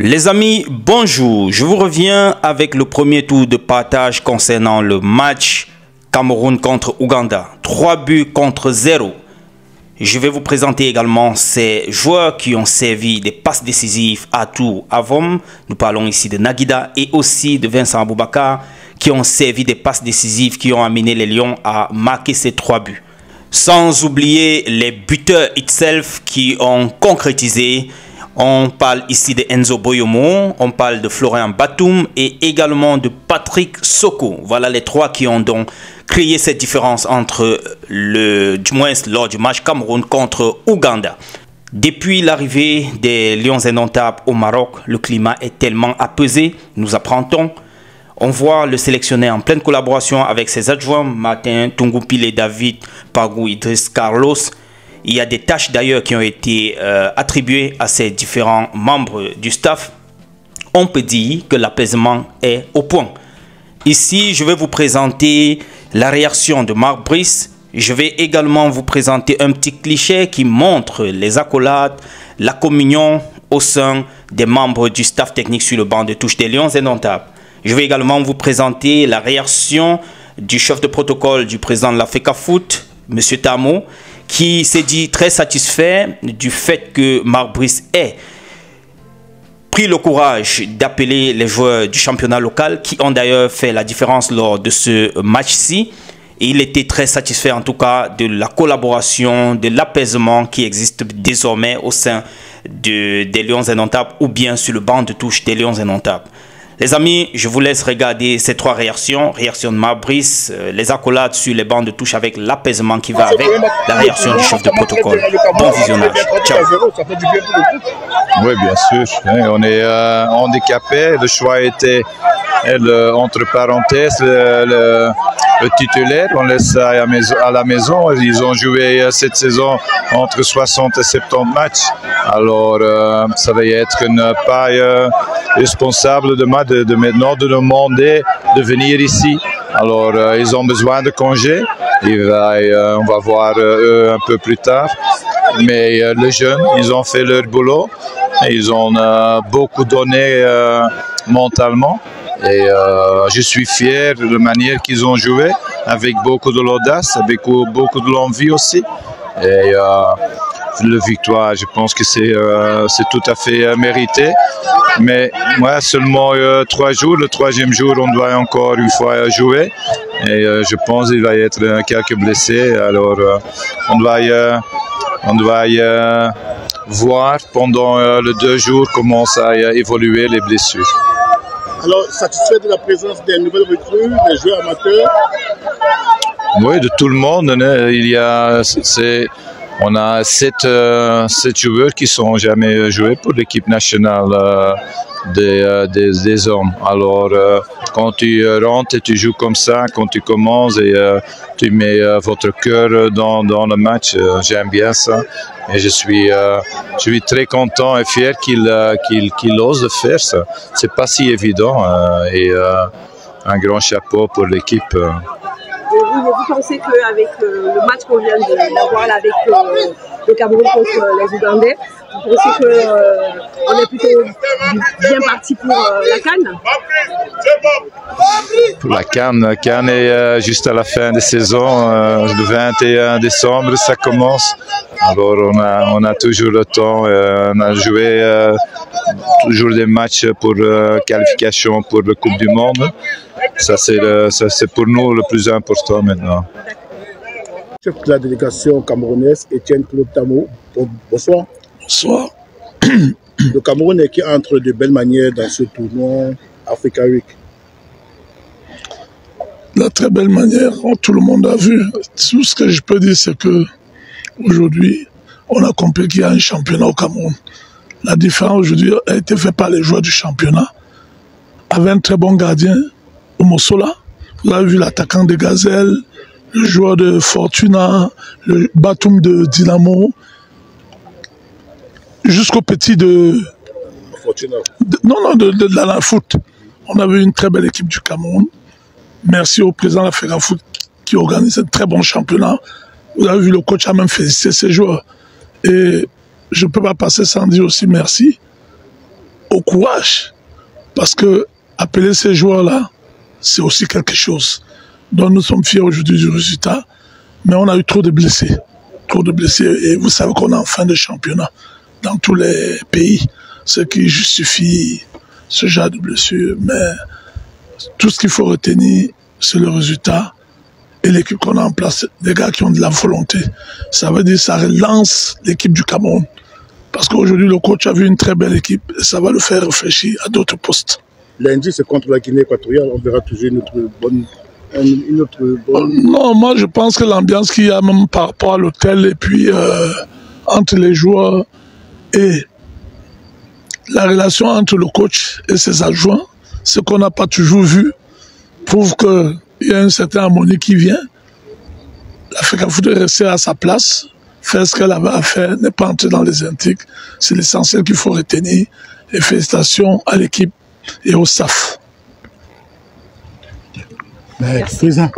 Les amis, bonjour. Je vous reviens avec le premier tour de partage concernant le match Cameroun contre Ouganda. 3 buts contre 0. Je vais vous présenter également ces joueurs qui ont servi des passes décisives à Tour Avom. Nous parlons ici de Naguida et aussi de Vincent Aboubakar qui ont servi des passes décisives qui ont amené les Lions à marquer ces 3 buts. Sans oublier les buteurs itself qui ont concrétisé. On parle ici de Enzo Boyomo, on parle de Florian Batum et également de Patrick Soko. Voilà les 3 qui ont donc créé cette différence entre du moins lors du match Cameroun contre Ouganda. Depuis l'arrivée des Lions indomptables au Maroc, le climat est tellement apaisé, nous apprendons. On voit le sélectionneur en pleine collaboration avec ses adjoints, Martin Tungoupile, David Pagou, Idriss Carlos. Il y a des tâches d'ailleurs qui ont été attribuées à ces différents membres du staff. On peut dire que l'apaisement est au point. Ici, je vais vous présenter la réaction de Marc Brice. Je vais également vous présenter un petit cliché qui montre les accolades, la communion au sein des membres du staff technique sur le banc de touche des Lions indomptables. Je vais également vous présenter la réaction du chef de protocole du président de l'Africa Foot, M. Tamo, qui s'est dit très satisfait du fait que Marc Brice ait pris le courage d'appeler les joueurs du championnat local qui ont d'ailleurs fait la différence lors de ce match-ci. Et il était très satisfait en tout cas de la collaboration, de l'apaisement qui existe désormais au sein des Lions indomptables ou bien sur le banc de touche des Lions indomptables. Les amis, je vous laisse regarder ces 3 réactions. Réaction de Marc Brice, les accolades sur les bancs de touche avec l'apaisement qui va avec, la réaction du chef de protocole. Bon visionnage. Ciao. Oui, bien sûr. On est handicapé. Le choix était, entre parenthèses, le titulaire. On laisse ça à la maison. Ils ont joué cette saison entre 60 et 70 matchs. Alors, ça va être ne pas responsable de maintenant de demander de venir ici. Alors, ils ont besoin de congés. On va voir eux un peu plus tard. Mais les jeunes, ils ont fait leur boulot. Ils ont beaucoup donné mentalement. Et je suis fier de la manière qu'ils ont joué, avec beaucoup de l'audace, avec beaucoup de l'envie aussi. Et la victoire, je pense que c'est tout à fait mérité. Mais moi, seulement 3 jours. Le 3e jour, on doit encore une fois jouer. Et je pense qu'il va y être quelques blessés. Alors, on doit voir pendant les 2 jours comment ça a évolué les blessures. Alors, satisfait de la présence des nouvelles recrues, des joueurs amateurs? Oui, de tout le monde. On a 7 joueurs qui ne sont jamais joués pour l'équipe nationale des hommes. Alors, quand tu rentres et tu joues comme ça, quand tu commences et tu mets votre cœur dans le match, j'aime bien ça. Et je suis très content et fier qu'il ose faire ça. C'est pas si évident et un grand chapeau pour l'équipe. Vous pensez qu'avec le match qu'on vient d'avoir avec le Cameroun contre les Ougandais, vous pensez qu'on est plutôt bien parti pour la CAN? Pour la CAN est juste à la fin de saison, le 21 décembre, ça commence. Alors on a toujours le temps, on a joué toujours des matchs pour qualification pour la Coupe du Monde. Ça c'est pour nous le plus important maintenant. Chef de la délégation camerounaise, Étienne Claude Tamo. Bonsoir. Bonsoir. Le Cameroun est qui entre de belles manières dans ce tournoi Africa Week. La très belle manière, tout le monde a vu. Tout ce que je peux dire, c'est que aujourd'hui, on a compris qu'il y a un championnat au Cameroun. La différence aujourd'hui a été faite par les joueurs du championnat, avec un très bon gardien, Omosola. Vous avez vu l'attaquant de Gazelle, le joueur de Fortuna, le Batum de Dynamo, jusqu'au petit de Fortuna. De la foot. On avait une très belle équipe du Cameroun. Merci au président de l'Africa Foot qui organise un très bon championnat. Vous avez vu, le coach a même félicité ses joueurs. Et je ne peux pas passer sans dire aussi merci au courage. Parce que appeler ces joueurs-là, c'est aussi quelque chose. Donc nous sommes fiers aujourd'hui du résultat, mais on a eu trop de blessés. Trop de blessés. Et vous savez qu'on est en fin de championnat dans tous les pays, ce qui justifie ce genre de blessures. Mais tout ce qu'il faut retenir, c'est le résultat et l'équipe qu'on a en place, des gars qui ont de la volonté. Ça veut dire que ça relance l'équipe du Cameroun. Parce qu'aujourd'hui, le coach a vu une très belle équipe et ça va le faire réfléchir à d'autres postes. Lundi, c'est contre la Guinée équatoriale. On verra toujours une autre bonne... Non, moi je pense que l'ambiance qu'il y a même par rapport à l'hôtel et puis entre les joueurs et la relation entre le coach et ses adjoints, ce qu'on n'a pas toujours vu, prouve qu'il y a une certaine harmonie qui vient. L'Afrique Foot est rester à sa place, faire ce qu'elle avait à faire, ne pas entrer dans les intrigues. C'est l'essentiel qu'il faut retenir. Et félicitations à l'équipe et au staff. Président.